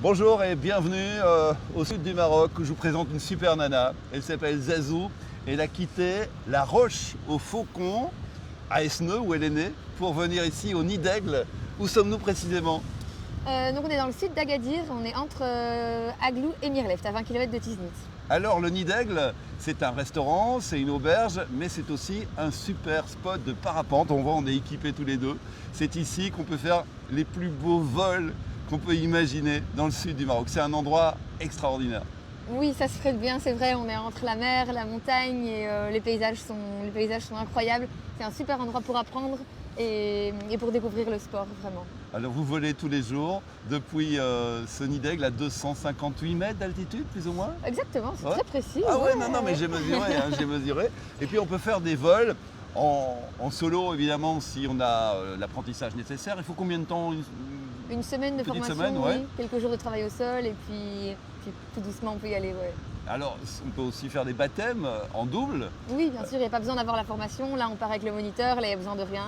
Bonjour et bienvenue au sud du Maroc où je vous présente une super nana. Elle s'appelle Zazou. Elle a quitté La Roche au Faucon, à Esneux où elle est née, pour venir ici au Nid d'Aigle. Où sommes-nous précisément? Donc on est dans le sud d'Agadir, on est entre Aglou et Mirleft, à 20 km de Tiznit. Alors le Nid d'Aigle, c'est un restaurant, c'est une auberge, mais c'est aussi un super spot de parapente. On voit, on est équipés tous les deux. C'est ici qu'on peut faire les plus beaux vols qu'on peut imaginer dans le sud du Maroc. C'est un endroit extraordinaire. Oui, ça se prête bien, c'est vrai, on est entre la mer, la montagne et les paysages sont incroyables. C'est un super endroit pour apprendre et pour découvrir le sport, vraiment. Alors vous volez tous les jours depuis ce Nid d'Aigle à 258 mètres d'altitude, plus ou moins? Exactement, c'est Ouais. très précis. Ah ouais, non, mais j'ai mesuré, j'ai mesuré. Et puis on peut faire des vols en solo, évidemment, si on a l'apprentissage nécessaire. Il faut combien de temps? Une semaine de Petite formation, semaine, ouais. oui, quelques jours de travail au sol et puis tout doucement on peut y aller. Ouais. Alors on peut aussi faire des baptêmes en double. Oui, bien sûr, il n'y a pas besoin d'avoir la formation. Là, on part avec le moniteur, là, il n'y a besoin de rien.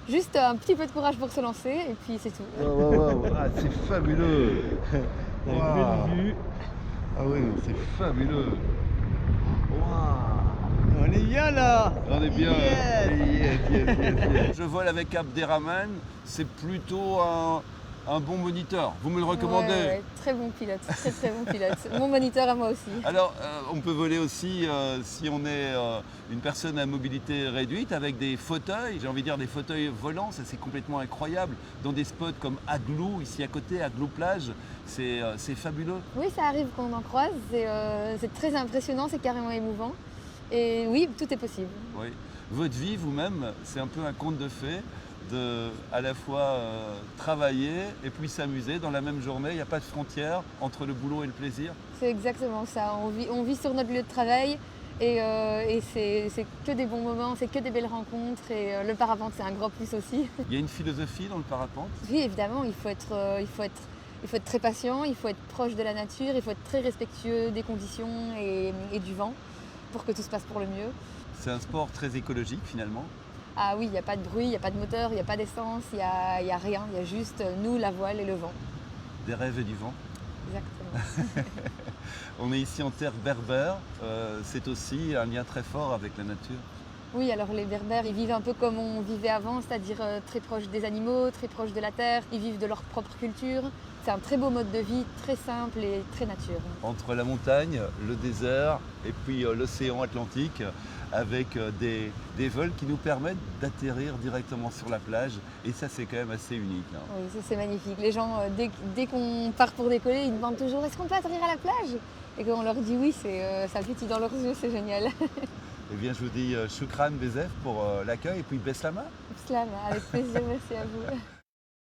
Juste un petit peu de courage pour se lancer et puis c'est tout. Ah, c'est fabuleux. T'as une belle vue. Ah oui, c'est fabuleux. On est bien là. On est bien. Yes. Yes. Je vole avec Abderrahmane, c'est plutôt un bon moniteur. Vous me le recommandez? Ouais, très bon pilote, très bon pilote. Mon moniteur à moi aussi. Alors, on peut voler aussi si on est une personne à mobilité réduite avec des fauteuils, j'ai envie de dire des fauteuils volants, ça c'est complètement incroyable. Dans des spots comme Aglou, ici à côté, Aglou plage, c'est fabuleux. Oui, ça arrive qu'on en croise, c'est très impressionnant, c'est carrément émouvant. Et oui, tout est possible. Oui. Votre vie, vous-même, c'est un peu un conte de fées, de à la fois travailler et puis s'amuser dans la même journée. Il n'y a pas de frontière entre le boulot et le plaisir. C'est exactement ça. On vit sur notre lieu de travail et c'est que des bons moments, c'est que des belles rencontres et le parapente c'est un gros plus aussi. Il y a une philosophie dans le parapente. Oui, évidemment, il faut être très patient, il faut être proche de la nature, il faut être très respectueux des conditions et du vent pour que tout se passe pour le mieux. C'est un sport très écologique finalement. Ah oui, il n'y a pas de bruit, il n'y a pas de moteur, il n'y a pas d'essence, il n'y a rien, il y a juste nous, la voile et le vent. Des rêves et du vent. Exactement. On est ici en terre berbère, c'est aussi un lien très fort avec la nature. Oui, alors les Berbères, ils vivent un peu comme on vivait avant, c'est-à-dire très proches des animaux, très proches de la terre, ils vivent de leur propre culture. C'est un très beau mode de vie, très simple et très nature. Entre la montagne, le désert et puis l'océan Atlantique, avec des vols qui nous permettent d'atterrir directement sur la plage. Et ça, c'est quand même assez unique. Hein. Oui, ça c'est magnifique. Les gens, dès qu'on part pour décoller, ils demandent toujours est-ce qu'on peut atterrir à la plage? Et quand on leur dit oui, ça pétille dans leurs yeux, c'est génial. Eh bien, je vous dis shukran bezef pour l'accueil et puis Beslama. Slam, avec plaisir, merci à vous.